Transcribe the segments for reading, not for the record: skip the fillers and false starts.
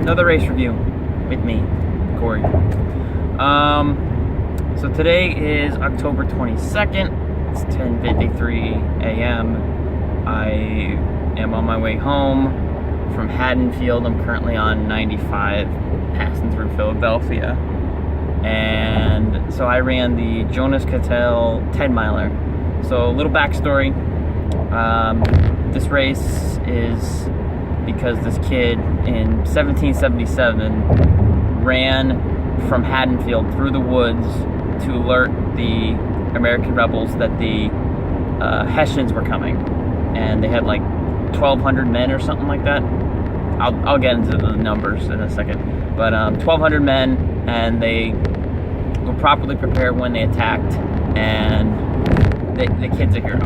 another race review with me, Corey. So today is October 22nd. It's 10:53 a.m. I am on my way home from Haddonfield. I'm currently on 95, passing through Philadelphia. And so I ran the Jonas Cattell 10 miler. So a little backstory. This race is because this kid in 1777 ran from Haddonfield through the woods to alert the American rebels that the Hessians were coming. And they had like 1,200 men or something like that. I'll get into the numbers in a second. But 1,200 men, and they were properly prepared when they attacked, and the kid's a hero.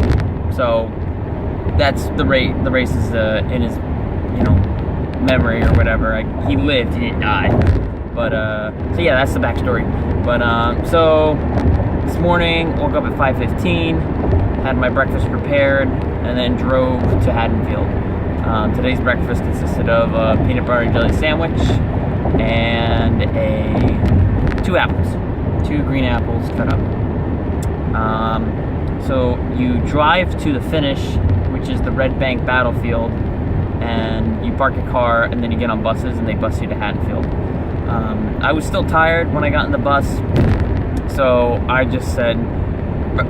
So that's the race. The race is in his, memory or whatever. He lived, he didn't die. But so yeah, that's the backstory. But so this morning, woke up at 5:15, had my breakfast prepared, and then drove to Haddonfield. Today's breakfast consisted of a peanut butter and jelly sandwich and 2 apples, 2 green apples cut up. So you drive to the finish, which is the Red Bank battlefield, and you park your car, and then you get on buses, and they bus you to Haddonfield. I was still tired when I got in the bus, so I just said,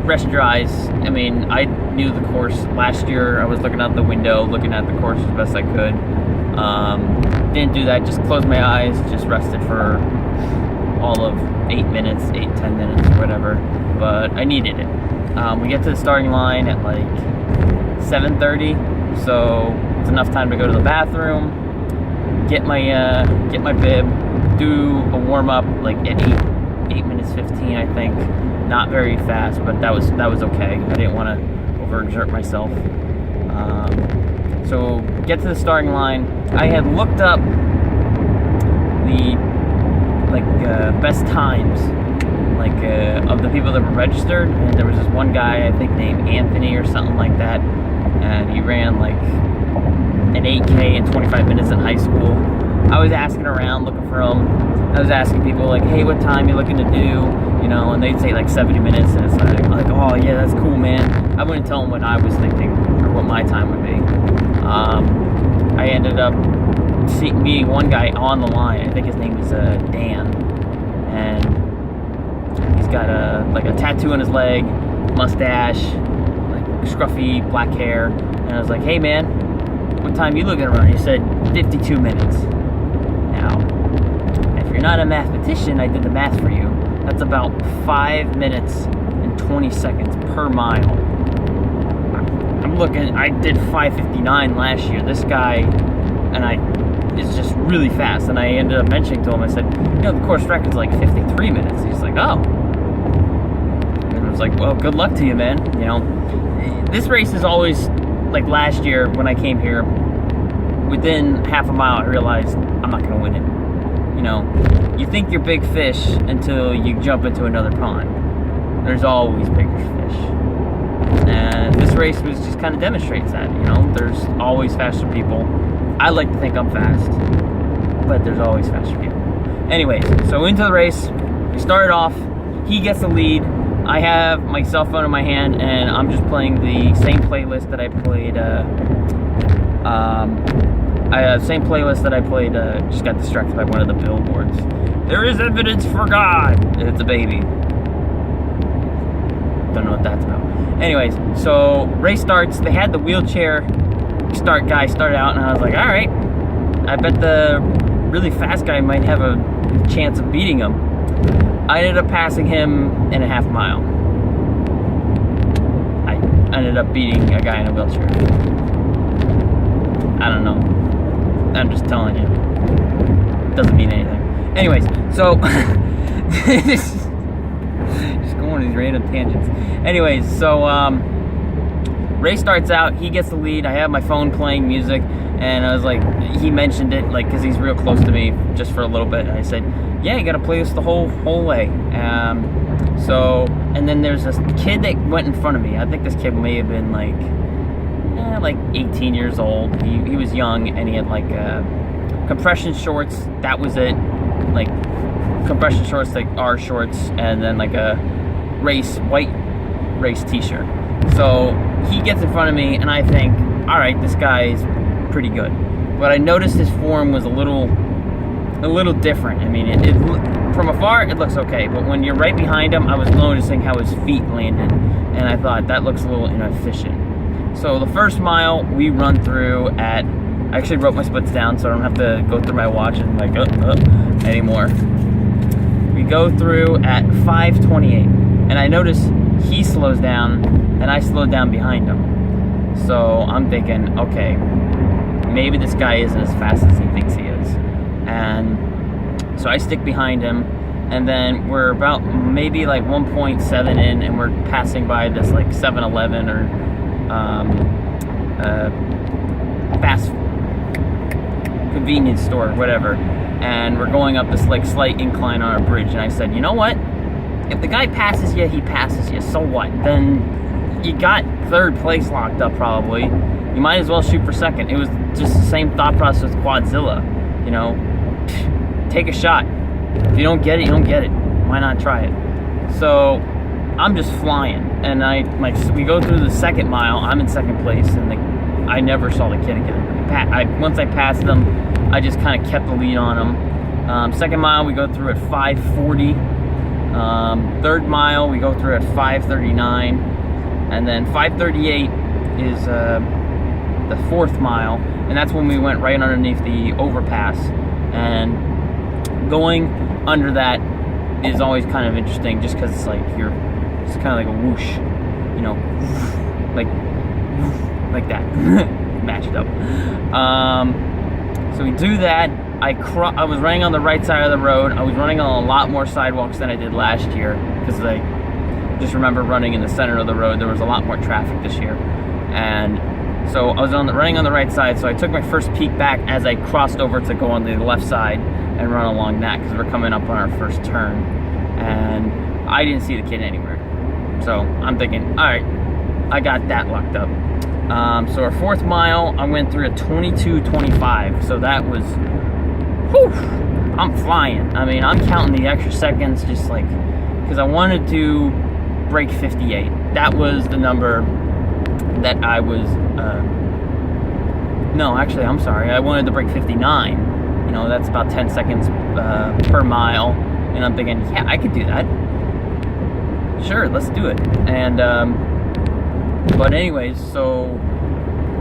rest your eyes. I mean, I knew the course last year. I was looking out the window, looking at the course as best I could. Didn't do that, just closed my eyes, just rested for all of 10 minutes, whatever, but I needed it. We get to the starting line at like 7:30, so it's enough time to go to the bathroom, get my bib, do a warm-up like at 8 minutes 15, I think. Not very fast, but that was okay. I didn't want to overexert myself. So get to the starting line. I had looked up the best times of the people that were registered, and there was this one guy I think named Anthony or something like that, and he ran like an 8K in 25 minutes in high school. I was asking around looking for him. I was asking people like, hey, what time you looking to do? And they'd say like 70 minutes, and it's like, oh yeah, that's cool, man. I wouldn't tell them what I was thinking or what my time would be. I ended up meeting one guy on the line. I think his name is Dan, and he's got a tattoo on his leg, mustache, like scruffy black hair. And I was like, hey man, what time you looking around? He said 52 minutes. Now, if you're not a mathematician, I did the math for you. That's about 5 minutes and 20 seconds per mile. I'm looking, I did 5:59 last year. This guy is just really fast. And I ended up mentioning to him, I said, the course record's like 53 minutes. He's like, oh. And I was like, well, good luck to you, man. This race is always, like last year when I came here, within half a mile I realized I'm not going to win it. You think you're big fish until you jump into another pond. There's always bigger fish. And this race just kind of demonstrates that, there's always faster people. I like to think I'm fast, but there's always faster people. Anyways, so into the race, we started off, he gets the lead. I have my cell phone in my hand, and I'm just playing the same playlist that I played, just got distracted by one of the billboards. There is evidence for God. It's a baby. Don't know what that's about. Anyways, so race starts. They had the wheelchair guy start out, and I was like, all right, I bet the really fast guy might have a chance of beating him. I ended up passing him in a half mile. I ended up beating a guy in a wheelchair. I don't know. I'm just telling you. Doesn't mean anything. Anyways, so just going on these random tangents. Anyways, so race starts out. He gets the lead. I have my phone playing music, and I was like, he mentioned it, like, because he's real close to me, just for a little bit. And I said, yeah, you got to play this the whole way. So, and then there's this kid that went in front of me. I think this kid may have been like 18 years old. He was young, and he had like compression shorts, that was it. Like compression shorts, like our shorts, and then like a white race t-shirt. So he gets in front of me, and I think, all right, this guy is pretty good. But I noticed his form was a little different. I mean, it from afar it looks okay, but when you're right behind him, I was noticing how his feet landed, and I thought that looks a little inefficient. So the first mile we run through at, I actually wrote my splits down so I don't have to go through my watch and like anymore. We go through at 5:28, and I notice he slows down and I slowed down behind him. So I'm thinking, okay, maybe this guy isn't as fast as he thinks he is. And so I stick behind him, and then we're about maybe like 1.7 in, and we're passing by this like 7-Eleven or fast convenience store or whatever, and we're going up this like slight incline on our bridge, and I said, you know what? If the guy passes you, he passes you. So what? Then you got third place locked up probably. You might as well shoot for second. It was just the same thought process with Quadzilla. You know, take a shot. If you don't get it, you don't get it. Why not try it? So I'm just flying, and we go through the second mile. I'm in second place, and I never saw the kid again. Once I passed him, I just kind of kept the lead on him. Second mile we go through at 5:40. Third mile we go through at 5:39, and then 5:38 is the fourth mile, and that's when we went right underneath the overpass. And going under that is always kind of interesting, just because it's like it's kind of like a whoosh, you know, like that, matched up. So we do that. I was running on the right side of the road. I was running on a lot more sidewalks than I did last year, because I just remember running in the center of the road. There was a lot more traffic this year, and so I was running on the right side. So I took my first peek back as I crossed over to go on the left side and run along that, because we're coming up on our first turn, and I didn't see the kid anywhere. So I'm thinking, all right, I got that locked up. So our fourth mile, I went through at 22:25. So that was, whew, I'm flying. I mean, I'm counting the extra seconds, just like, because I wanted to break 58. That was the number that I was, no, actually, I'm sorry. I wanted to break 59. You know, that's about 10 seconds per mile. And I'm thinking, yeah, I could do that. Sure, let's do it. And, but anyways, so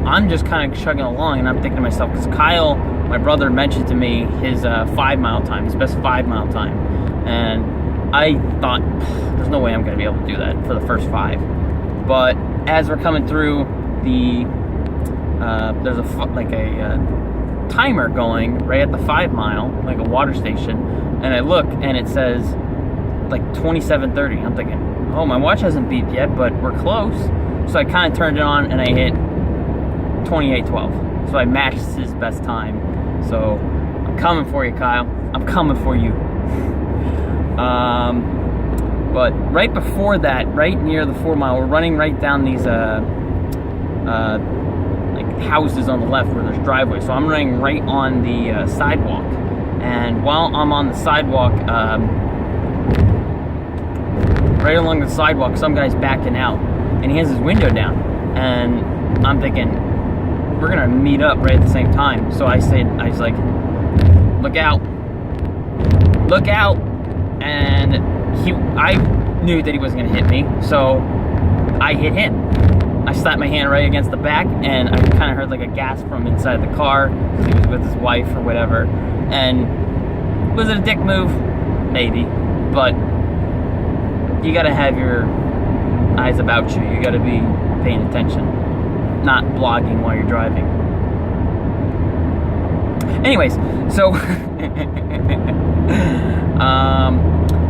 I'm just kind of chugging along, and I'm thinking to myself, because Kyle, my brother, mentioned to me his 5 mile time, his best 5 mile time. And I thought, there's no way I'm going to be able to do that for the first 5. But as we're coming through there's a timer going right at the 5 mile, like a water station, and I look and it says like 27:30. I'm thinking, oh, my watch hasn't beeped yet, but we're close. So I kind of turned it on and I hit 28:12. So I matched his best time. So I'm coming for you, Kyle. I'm coming for you. But right before that, right near the 4 mile, we're running right down these like houses on the left where there's driveways. So I'm running right on the sidewalk, and while I'm on the sidewalk, right along the sidewalk, some guy's backing out, and he has his window down, and I'm thinking, we're gonna meet up right at the same time. So I was like, look out, and I knew that he wasn't gonna hit me, so I hit him. I slapped my hand right against the back, and I kind of heard like a gasp from inside the car, because he was with his wife or whatever. And was it a dick move? Maybe, but you gotta have your eyes about you. You gotta be paying attention, not blogging while you're driving. Anyways, so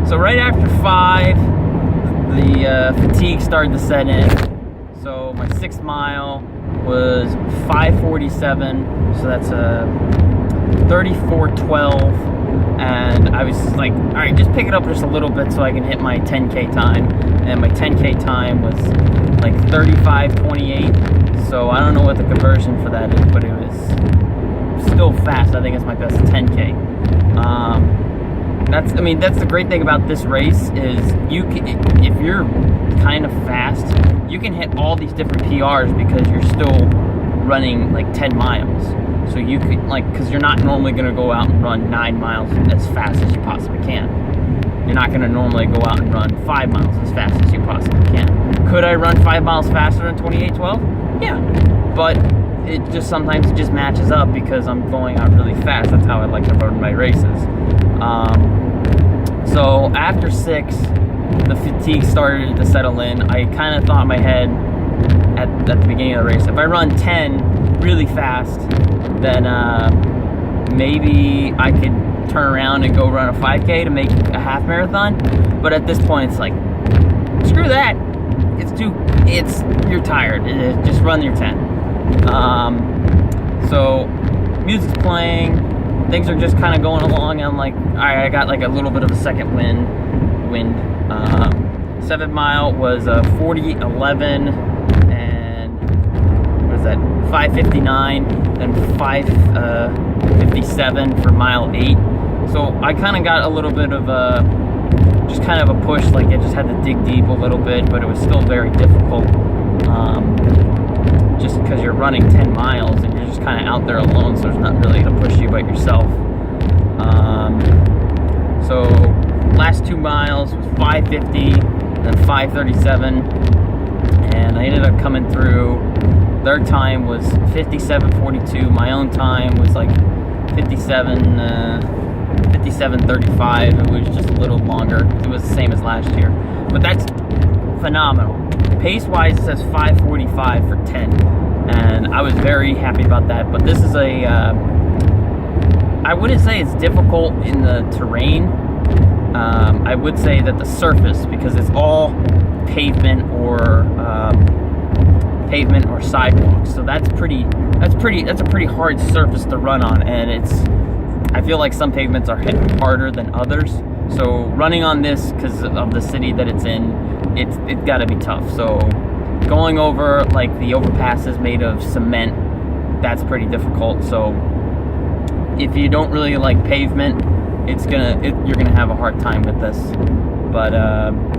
so right after 5, the fatigue started to set in. So my 6th mile was 5:47, so that's 34:12, and I was like, all right, just pick it up just a little bit so I can hit my 10K time, and my 10K time was like 35:28, so I don't know what the conversion for that is, but it was still fast. I think it's my best 10K. That's the great thing about this race is if you're kind of fast, you can hit all these different PRs because you're still running like 10 miles. So you could, like, because you're not normally going to go out and run 9 miles as fast as you possibly can. You're not going to normally go out and run 5 miles as fast as you possibly can. Could I run 5 miles faster in 28:12? Yeah, but sometimes it just matches up because I'm going out really fast. That's how I like to run my races. So after 6, the fatigue started to settle in. I kind of thought in my head at the beginning of the race, if I run 10 really fast, then maybe I could turn around and go run a 5K to make a half marathon. But at this point, it's like, screw that. You're tired. Just run your 10. So music's playing, things are just kind of going along, and I'm like, all right, I got like a little bit of a second wind. 7 mile was 40:11, and what is that, 5:59, and 5:57 for mile 8. So I kind of got a little bit of a push, like I just had to dig deep a little bit, but it was still very difficult. Just because you're running 10 miles and you're just kind of out there alone, so there's not really going to push you but yourself. So last 2 miles was 5:50, then 5:37, and I ended up coming through. Their time was 57:42. My own time was like 57:35. It was just a little longer. It was the same as last year, but that's phenomenal. Pace-wise, it says 5:45 for 10, and I was very happy about that. But this is I wouldn't say it's difficult in the terrain. I would say that the surface, because it's all pavement or sidewalks, so that's a pretty hard surface to run on, and I feel like some pavements are hit harder than others. So running on this, because of the city that it's in, it's got to be tough. So going over like the overpasses made of cement, that's pretty difficult. So if you don't really like pavement, you're gonna have a hard time with this. But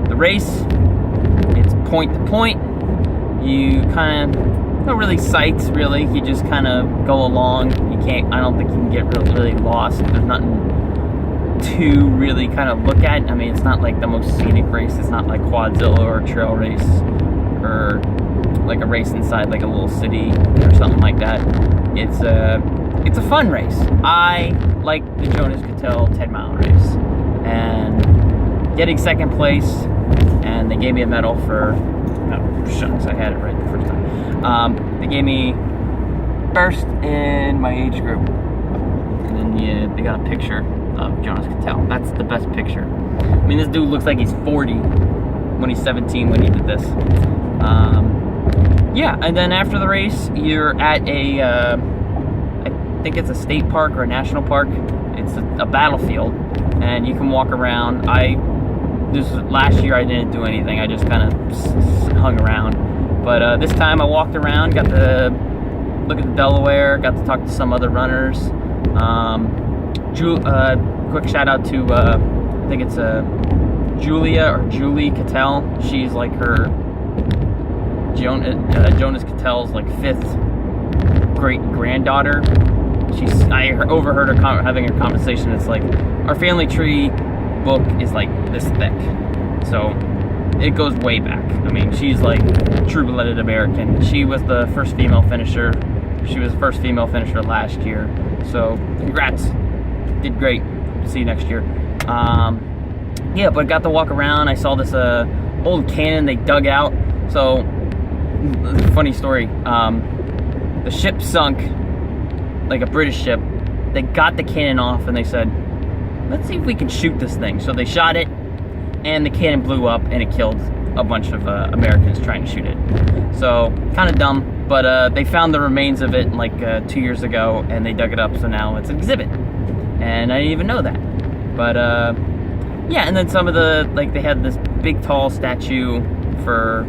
the race, it's point to point. You kind of no really sights really. You just kind of go along. I don't think you can get really lost. There's nothing to really kind of look at. I mean, it's not like the most scenic race. It's not like Quadzilla or a trail race or like a race inside like a little city or something like that. It's a fun race. I like the Jonas Cattell 10-mile race, and getting second place, and they gave me a medal for, oh shucks, I had it right the first time. They gave me first in my age group, and then they got a picture of Jonas Cattell. That's the best picture. I mean, this dude looks like he's 40 when he's 17 when he did this. Yeah, and then after the race, you're at I think it's a state park or a national park. It's a battlefield, and you can walk around. Last year I didn't do anything. I just kind of hung around. But this time I walked around, got to look at the Delaware, got to talk to some other runners. Quick shout out to I think it's Julie Cattell. She's like her Jonas Cattell's like 5th great granddaughter. I overheard her having a conversation. It's like, our family tree book is like this thick, so it goes way back. I mean, she's like true-blooded American. She was the first female finisher. She was the first female finisher last year. So congrats, did great. See you next year. Yeah, but got to walk around. I saw this old cannon they dug out. So funny story. The ship sunk, like a British ship. They got the cannon off and they said, let's see if we can shoot this thing. So they shot it, and the cannon blew up, and it killed a bunch of Americans trying to shoot it. So kind of dumb, but they found the remains of it like 2 years ago, and they dug it up, so now it's an exhibit. And I didn't even know that. But yeah, and then some of the, like, they had this big tall statue for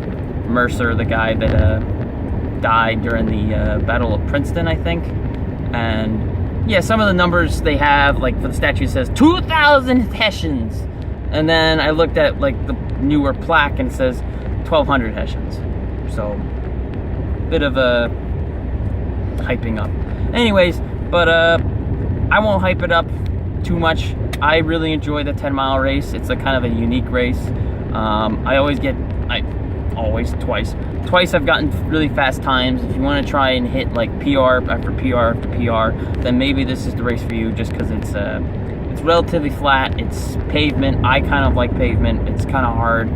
Mercer, the guy that died during the Battle of Princeton, I think. And yeah, some of the numbers they have, like for the statue, it says 2,000 Hessians. And then I looked at like the newer plaque and it says 1,200 Hessians. So, bit of a hyping up. Anyways, but I won't hype it up too much. I really enjoy the 10-mile race. It's a kind of a unique race. Twice I've gotten really fast times. If you want to try and hit like PR after PR after PR, then maybe this is the race for you, just because it's relatively flat. It's pavement. I kind of like pavement. It's kind of hard,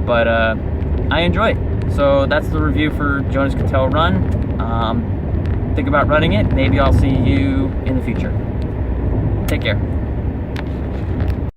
but I enjoy it. So that's the review for Jonas Cattell Run. Think about running it. Maybe I'll see you in the future. Take care.